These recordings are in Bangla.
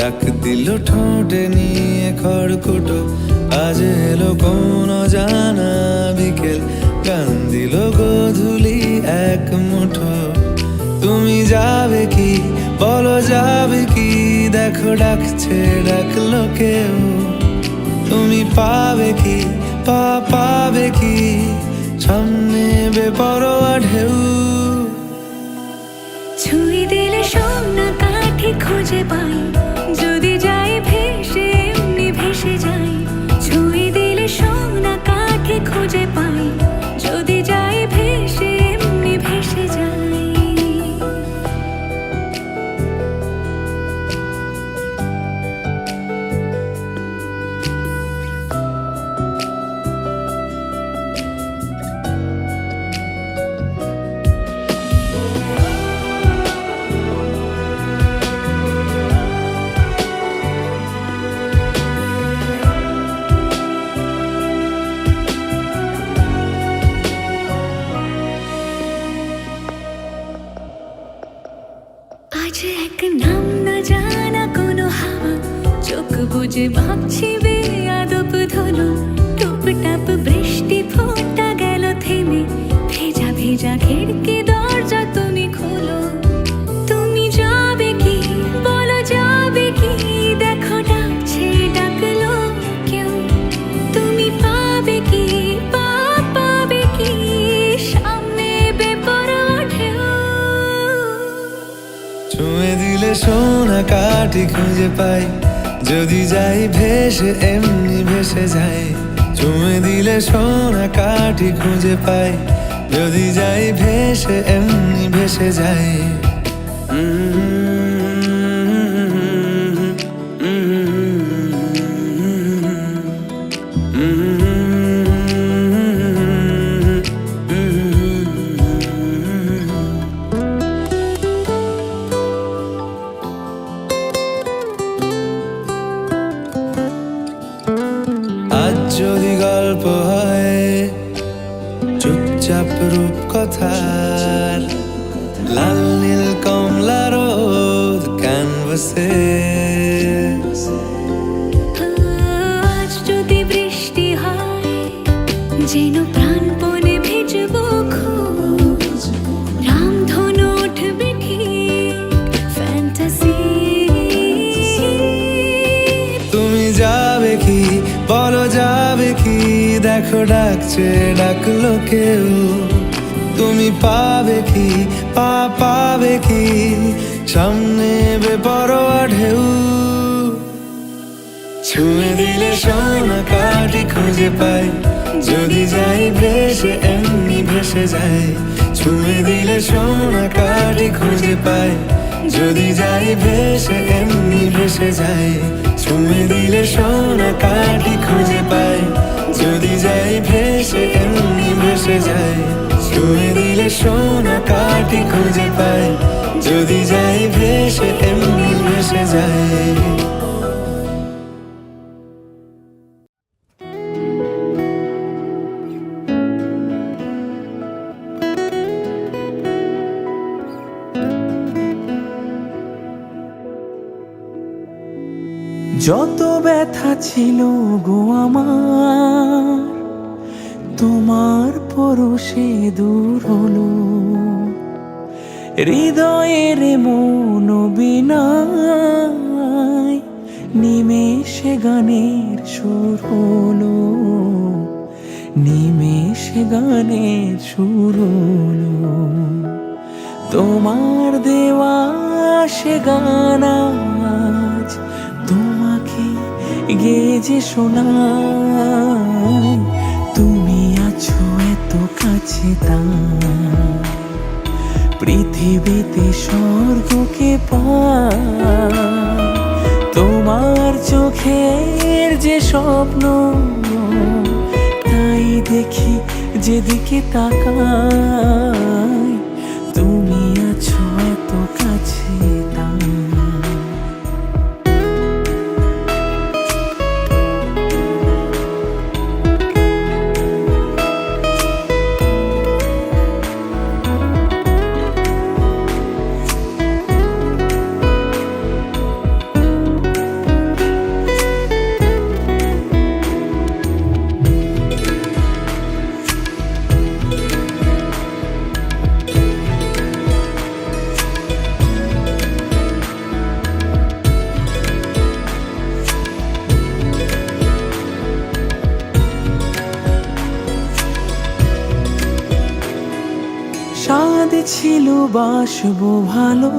ডাক দিল ঠোঁটে নিয়ে খড়কুটো, আজ এলো কোন জানা বিকেল, গান দিল গোধূলি এক মুঠো। তুমি যাবে কি বলো, যাবে কি, দেখো ডাকছে ডাকলো কেউ। তুমি পাবে কি পাবে কি, সামনে বেপরোয়া ঢেউ। ছুঁই দিলে সোনা কাঠি খুঁজে পাই, যদি যাই ভেসে এমনি ভেসে যাই। ছুঁই দিলে সোনা কাঠি খুঁজে পাই, যদি যাই ভেসে এমনি ভেসে যাই। আজ এক নাম না জানা কোনো হাওয়া, চোখ বুজে ভাবছি বেয়াদব ধলো। টুপটাপ বৃষ্টি ফোঁটা গেল থেমে, ভেজা ভেজা খিড়কি দরজা তুমি খোলো। তুমি যাবে কি বলো, যাবে কি, দেখো ডাকছে ডাকলো কেউ। তুমি পাবে কি পাবে কি, সামনে বেপরোয়া ঢেউ। ছুঁয়ে দিলে সোনা কাঠি খুঁজে পাই, যদি যাই ভেসে এমনি ভেসে যাই। ছুঁয়ে দিলে সোনা কাঠি খুঁজে পাই, যদি যাই ভেসে এমনি ভেসে যাই। আজ যদি গল্প হয় চুপচাপ রূপকথার, লাল নীল কমলা রোদ ক্যানভাসে। আজ যদি বৃষ্টি হয়, যেন প্রাণপণে ভিজবো খোঁজ। রামধনু উঠবে ঠিক ফ্যান্টাসি। তুমি যাবে কি বলো, যাবে কি, দেখো ডাকছে ডাকলো কেউ। তুমি পাবে কি পাবে কি, সামনে বেপরোয়া ঢেউ। ছুঁয়ে দিলে সোনা কাঠি খুঁজে পাই, যদি যাই ভেসে এমনি ভেসে যাই। ছুঁয়ে দিলে সোনা কাঠি খুঁজে পাই, যদি যাই ভেসে এমনি ভেসে যাই। ছুঁয়ে দিলে সোনা কাঠি খুঁজে পাই, যদি যাই ভেসে এমনি ভেসে যাই। ছুঁয়ে দিলে সোনা কাঠি খুঁজে পাই, যদি যাই ভেসে এমনি ভেসে যাই। যত ব্যথা ছিল গো আমার, তোমার পরশে দূর হলো। হৃদয়ের মন বিনায় নিমেষে গানের সুর হলো, নিমেষে গানের সুর হলো। তোমার দেওয়া সে গান আজ তোমাকে গেয়ে যে শোনাই। তুমি আছো এত কাছে, তাই পৃথিবীতে স্বর্গকে পাই। তোমার চোখের যে স্বপ্ন, তাই দেখি যেদিকে তাকাই। তুমি আছো এত কাছে, তাই ছিল বাসবো ভালো,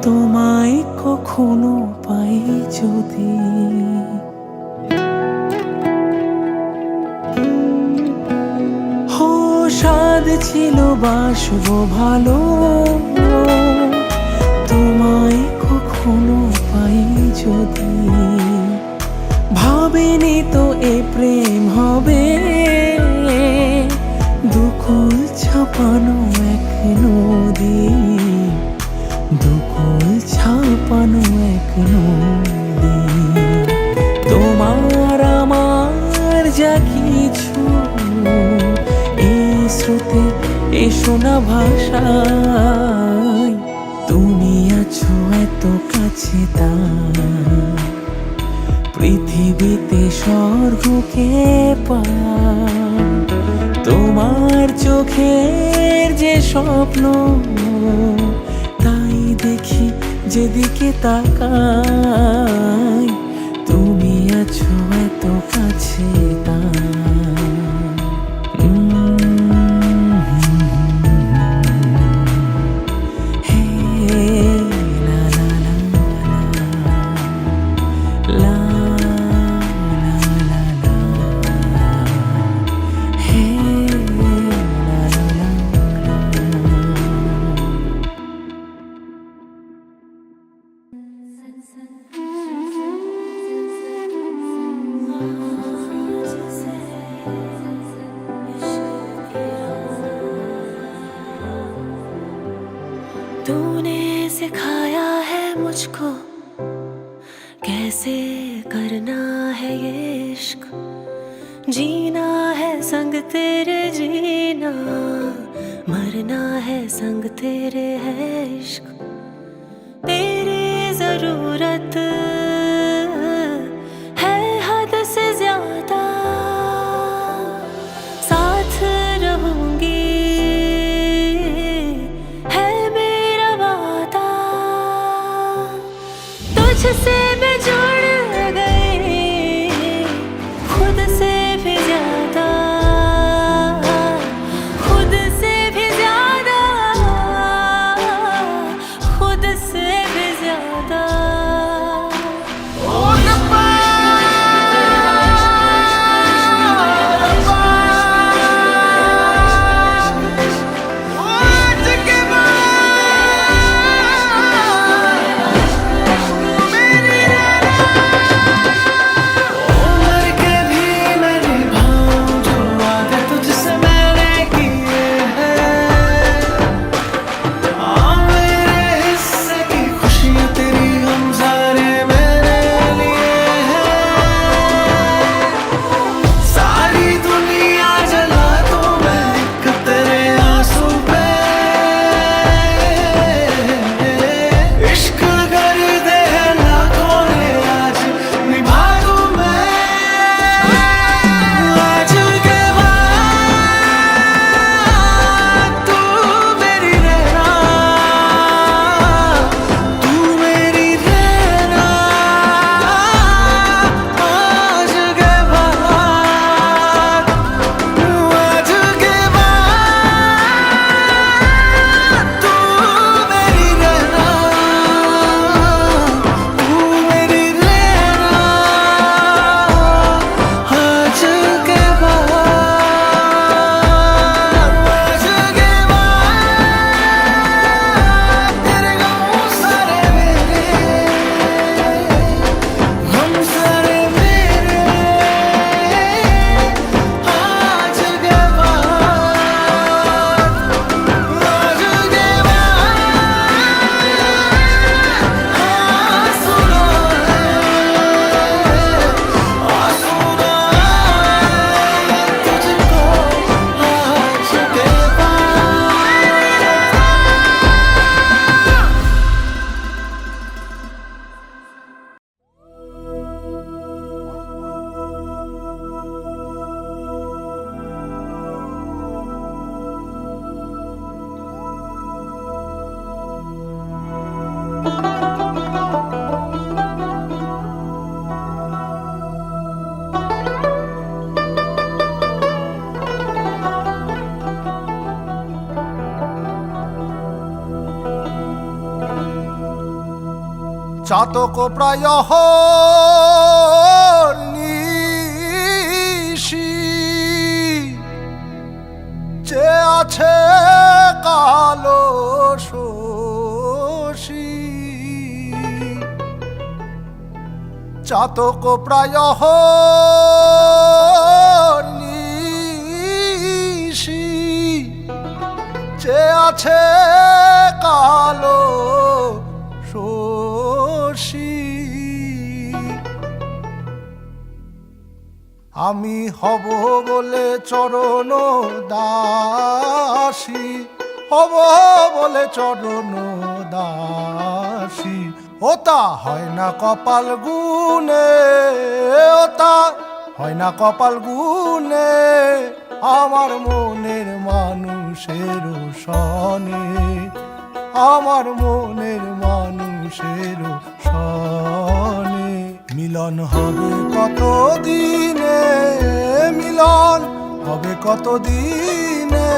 তোমায় কখনো পাই যদি। হো সাদ ছিল বাসবো ভালো, তোমায় কখনো পাই যদি। ভাবিনি তো এ প্রেম হবে, দুকুল ছাপানো এক নদী, দুকুল ছাপানো এক নদী। তোমার আমার যা কিছু এই স্রোতে এই শোনা ভাষায়, তুমি আছো এত কাছে তাই পৃথিবীতে স্বর্গকে পাই। তোমার চোখের যে স্বপ্ন তাই দেখি যেদিকে তাকাই, তুমি আছো এত কাছে তাই। হে লা লা লা লা লা লা লা, হে লা লা লা तूने सिखाया है मुझको कैसे करना है ये इश्क, जीना है संग तेरे जीना, मरना है संग तेरे है इश्क। तेरी जरूरत है हद से ज्यादा, साथ रहूंगी है मेरा वादा। तुझसे मैं जुड़ गई खुद से भी ज्यादा, खुद से भी ज्यादा, खुद से भी ज्यादा। চাতক প্রায় নিশি যে আছে কালো শশী চাতক প্রায় নিশি যে আছে কালো শশী আমি হব বলে চরণ দাসী হব বলে চরণ দাসী ওতা হয় না কপাল গুনে ওতা হয় না কপাল গুনে আমার মনের মানুষের সনে আমার মনের মানুষের সনে মিলন হবে কত দিনে মিলন হবে কত দিনে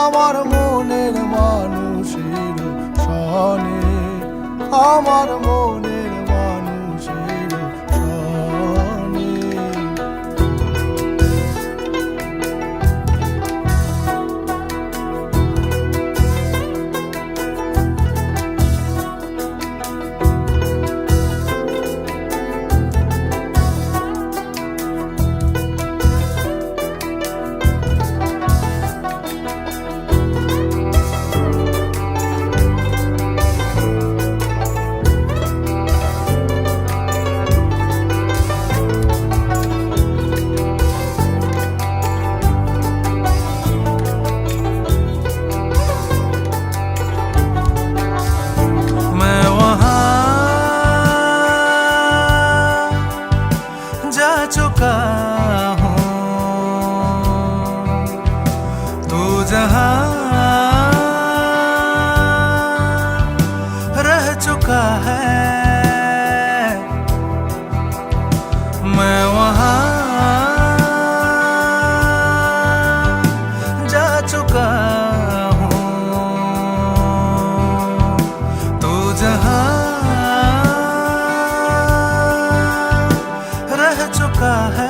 আমার মনের মানুষের সনে আমার মনের মানুষের সনে चुका हूँ तू जहाँ रह चुका है मैं वहाँ जा चुका हूँ तू जहाँ है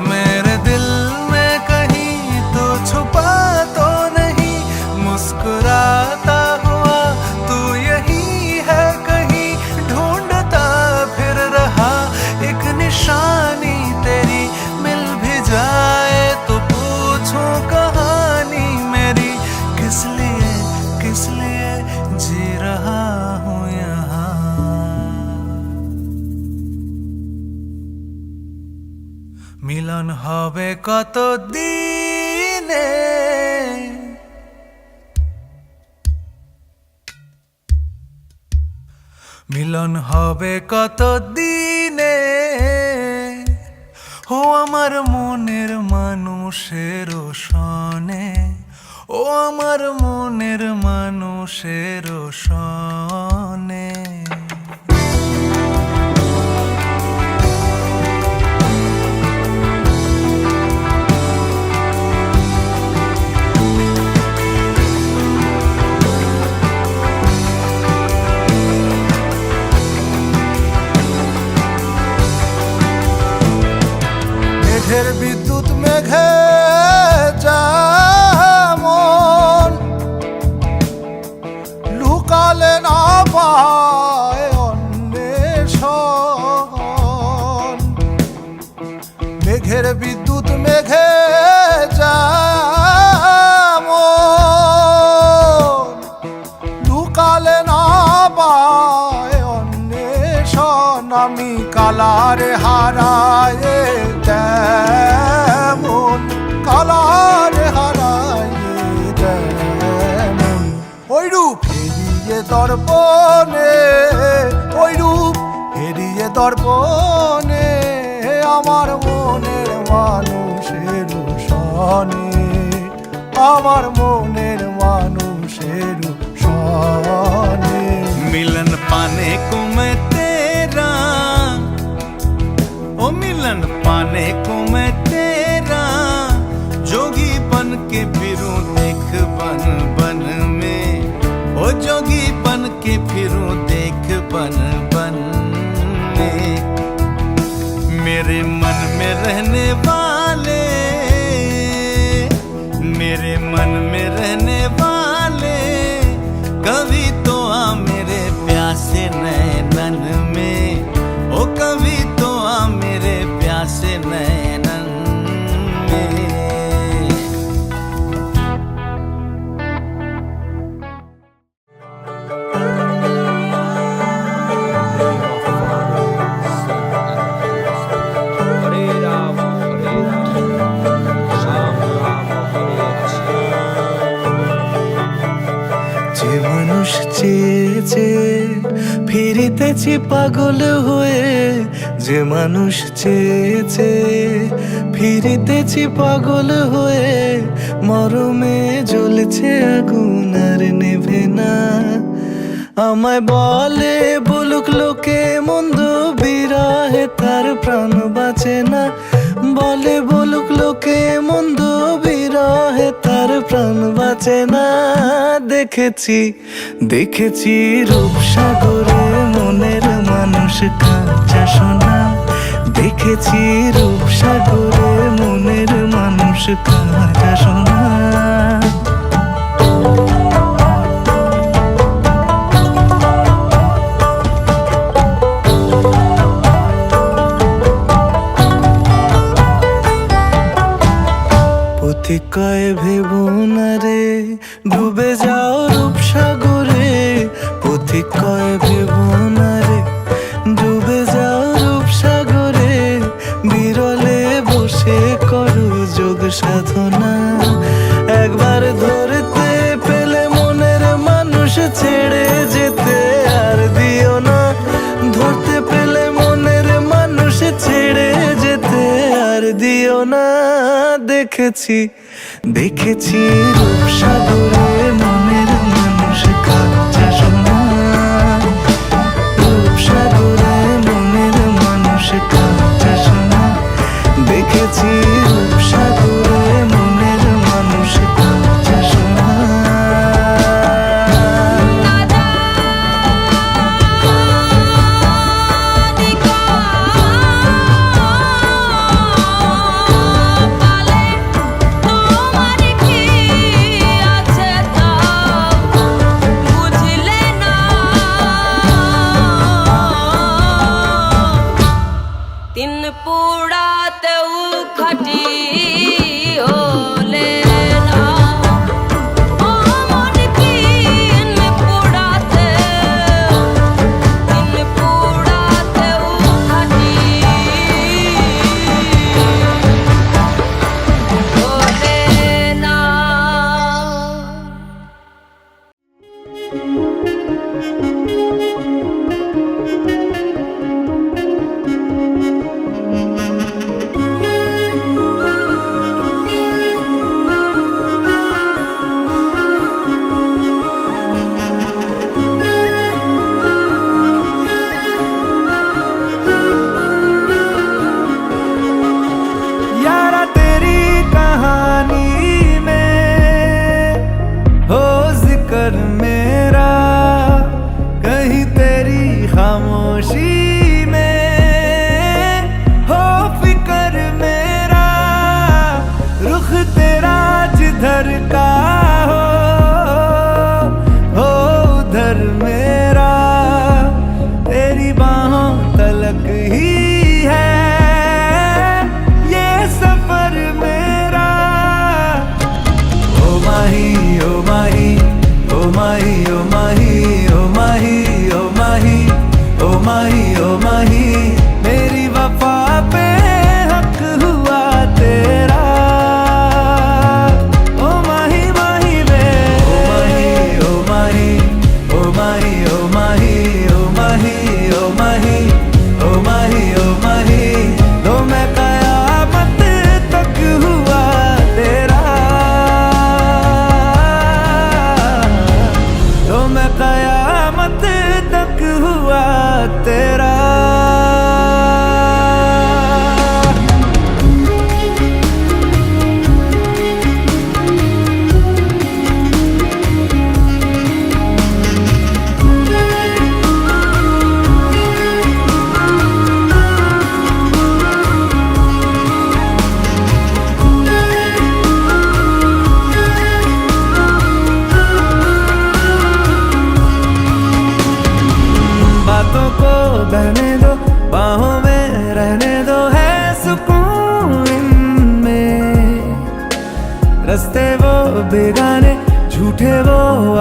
मेरे दिल में कहीं तो छुपा तो नहीं मुस्कुराता हुआ तू यही है कहीं ढूंढता फिर रहा एक निशानी तेरी मिल भी जाए तो पूछूं कहानी मेरी किस लिए जी रहा हूँ यहाँ মিলন হবে কত দিনে মিলন হবে কত দিনে ও আমার মনের মানুষের সনে ও আমার মনের মানুষের সনে মেঘের বিদ্যুৎ মেঘে যেমন লুকালে না পায় অন্বেষণ মেঘের বিদ্যুৎ মেঘে যেমন লুকালে না পায় অন্বেষণ আমি কালারে হারায় যেমন কালারে হারায় যেমন ওই রূপ হেরিয়ে দর্পণে ওই রূপ হেরিয়ে দর্পণে আমার মনের মানুষের সনে আমার মনের মানুষের সনে मिलन पाने को मैं तेरा ओ मिलन पाने को मैं तेरा जोगी बन के फिरूं देख बन बन में ओ जोगी रहने वाले, मेरे मन में रहने वाले, कभी तो आ मेरे प्यासे नैनन में, ओ कभी तो आ मेरे प्यासे नैनन में। हरे राम राम राम हरे যে মানুষ চেয়েছে ফিরিতেছি পাগল হয়ে, যে মানুষ চেয়েছে ফিরিতেছি পাগল হয়ে, মরমে জ্বলছে আগুন আর নেভে না। আমায় বলে বলুক লোকে মন্দ, বিরহে তার প্রাণ বাঁচে না। বলে বলুক লোকে মন্দ, বিরহে তার প্রাণ বাঁচে না। দেখেছি দেখেছি রূপসাগরে মনের মানুষ কাঁচা সোনা, দেখেছি রূপসাগরে মনের মানুষ কাঁচা সোনা। কয় ভেবো না রে ডুবে যাও রূপসাগরে, পথিক কয় ভেবো না রে ডুবে যাও রূপসাগরে, বিরলে বসে করো যোগ সাধনা। একবার ধরতে পেলে মনের মানুষ ছেড়ে যেতে আর দিও না, ধরতে পেলে মনের মানুষ ছেড়ে যেতে আর দিও না। দেখেছি দেখেছি রূপসাগরে মনের মানুষ কাঁচা সোনা, রূপসাগরে মনের মানুষ কাঁচা সোনা। দেখেছি রূপসাগরে মনের মানুষ কাঁচা সোনা।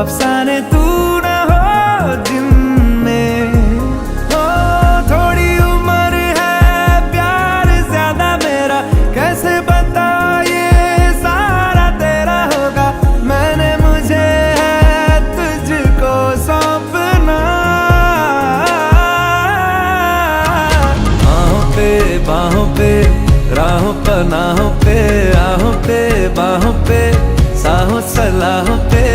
अफसाने तू ना हो जिनमें। ओ थोड़ी उम्र है प्यार ज्यादा मेरा, कैसे बता ये सारा तेरा होगा। मैंने मुझे है तुझको सौंपना। बाहों पे राहों पनाहों पे, आहों पे बाहों पे, साहों सलाहों पे